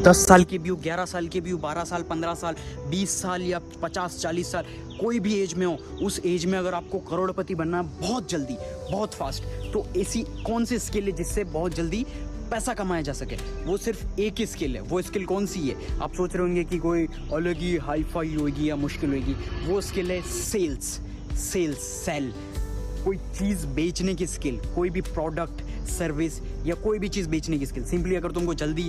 10 साल के भी हो, 11 साल के भी हो, 12 साल, 15 साल, 20 साल या 50, 40 साल, कोई भी एज में हो, उस एज में अगर आपको करोड़पति बनना है बहुत जल्दी, बहुत फास्ट, तो ऐसी कौन सी स्किल है जिससे बहुत जल्दी पैसा कमाया जा सके? वो सिर्फ एक ही स्किल है। वो स्किल कौन सी है? आप सोच रहे होंगे कि कोई अलग ही हाई फाई होगी या मुश्किल होगी। वो स्किल है सेल्स। सेल, कोई चीज़ बेचने की स्किल, कोई भी प्रोडक्ट, सर्विस या कोई भी चीज़ बेचने की स्किल। सिंपली अगर तुमको जल्दी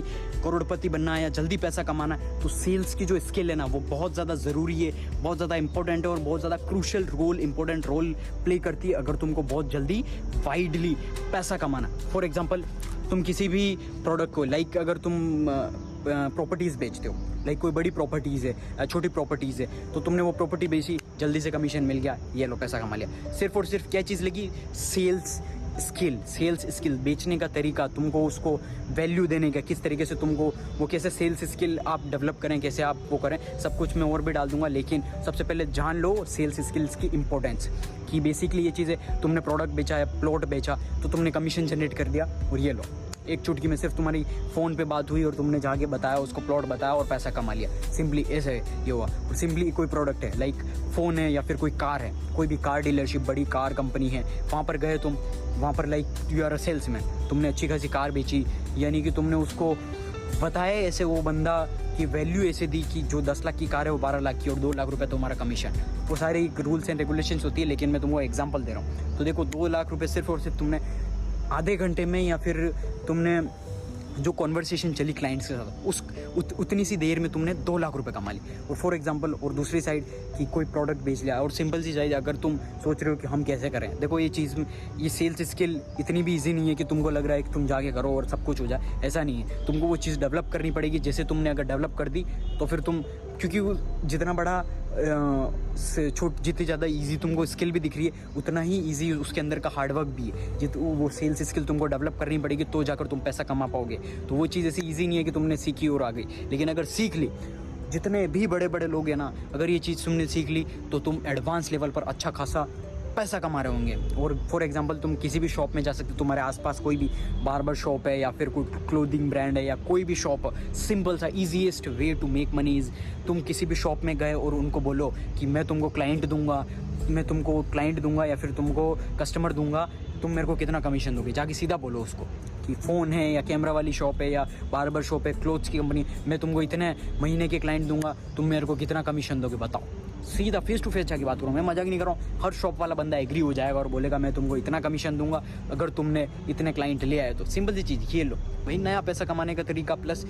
करोड़पति बनना है या जल्दी पैसा कमाना है, तो सेल्स की जो स्किल है ना, वो बहुत ज़्यादा ज़रूरी है, बहुत ज़्यादा इंपॉर्टेंट है और बहुत ज़्यादा क्रूशल इंपॉर्टेंट रोल प्ले करती है अगर तुमको बहुत जल्दी वाइडली पैसा कमाना। फॉर एग्जाम्पल, तुम किसी भी प्रोडक्ट को, लाइक अगर तुम प्रॉपर्टीज़ बेचते हो, लाइक कोई बड़ी प्रॉपर्टीज़ है, छोटी प्रॉपर्टीज़ है, तो तुमने वो प्रॉपर्टी बेची, जल्दी से कमीशन मिल गया, ये लो पैसा कमा लिया। सिर्फ और सिर्फ क्या चीज़ लगी? सेल्स स्किल, बेचने का तरीका, तुमको उसको वैल्यू देने का, किस तरीके से तुमको वो कैसे सेल्स स्किल आप डेवलप करें, कैसे आप वो करें, सब कुछ मैं और भी डाल दूंगा। लेकिन सबसे पहले जान लो सेल्स स्किल्स की इंपॉर्टेंस, कि बेसिकली ये चीज़ है, तुमने प्रोडक्ट बेचा या प्लॉट बेचा तो तुमने कमीशन जनरेट कर दिया, और ये लो एक चुटकी में सिर्फ तुम्हारी फ़ोन पे बात हुई और तुमने जाके बताया, उसको प्लॉट बताया और पैसा कमा लिया। सिंपली ऐसे ये हुआ। और सिंपली कोई प्रोडक्ट है, लाइक फ़ोन है या फिर कोई कार है, कोई भी कार डीलरशिप, बड़ी कार कंपनी है, वहाँ पर गए तुम, वहाँ पर like you are a salesman, तुमने अच्छी खासी कार बेची, यानी कि तुमने उसको बताया ऐसे वो बंदा की वैल्यू ऐसे दी कि जो 10 लाख की कार है वो 12 लाख की, और 2 लाख रुपए तुम्हारा कमीशन। वो सारी रूल्स एंड रेगुलेशंस होती है, लेकिन मैं तुमको एग्जांपल दे रहा हूँ। तो देखो 2 लाख रुपए सिर्फ और सिर्फ तुमने आधे घंटे में, या फिर तुमने जो कॉन्वर्सेशन चली क्लाइंट्स के साथ, उतनी सी देर में तुमने 2 लाख रुपए कमा ली। और फॉर एग्जांपल, और दूसरी साइड कि कोई प्रोडक्ट बेच लिया, और सिंपल सी चीज़, अगर तुम सोच रहे हो कि हम कैसे करें, देखो ये सेल्स स्किल इतनी भी ईजी नहीं है कि तुमको लग रहा है कि तुम जाके करो और सब कुछ हो जाए, ऐसा नहीं है। तुमको वो चीज़ डेवलप करनी पड़ेगी। जैसे तुमने अगर डेवलप कर दी तो फिर तुम, क्योंकि जितना बड़ा जितनी ज़्यादा इजी तुमको स्किल भी दिख रही है, उतना ही इजी उसके अंदर का हार्डवर्क भी है। वो सेल्स स्किल तुमको डेवलप करनी पड़ेगी, तो जाकर तुम पैसा कमा पाओगे। तो वो चीज़ ऐसी इजी नहीं है कि तुमने सीखी और आ गई। लेकिन अगर सीख ली, जितने भी बड़े बड़े लोग हैं ना, अगर ये चीज़ तुमने सीख ली तो तुम एडवांस लेवल पर अच्छा खासा पैसा कमा रहे होंगे। और फॉर एग्जांपल, तुम किसी भी शॉप में जा सकते हो, तुम्हारे आसपास कोई भी बार्बर शॉप है या फिर कोई क्लोथिंग ब्रांड है या कोई भी शॉप, सिंपल सा easiest way to make money is, तुम किसी भी शॉप में गए और उनको बोलो कि मैं तुमको क्लाइंट दूंगा या फिर तुमको कस्टमर दूंगा, तुम मेरे को कितना कमीशन दोगे? जाके सीधा बोलो उसको कि फ़ोन है या कैमरा वाली शॉप है या बार्बर शॉप है, क्लोथ्स की कंपनी, मैं तुमको इतने महीने के क्लाइंट दूंगा, तुम मेरे को कितना कमीशन दोगे बताओ। सीधा फेस टू फेस जाके बात करो। मैं मजाक नहीं कर रहा हूँ। हर शॉप वाला बंदा एग्री हो जाएगा और बोलेगा मैं तुमको इतना कमीशन दूंगा अगर तुमने इतने क्लाइंट ले आए तो। सिंपल सी चीज़, ये लो भाई, नया पैसा कमाने का तरीका प्लस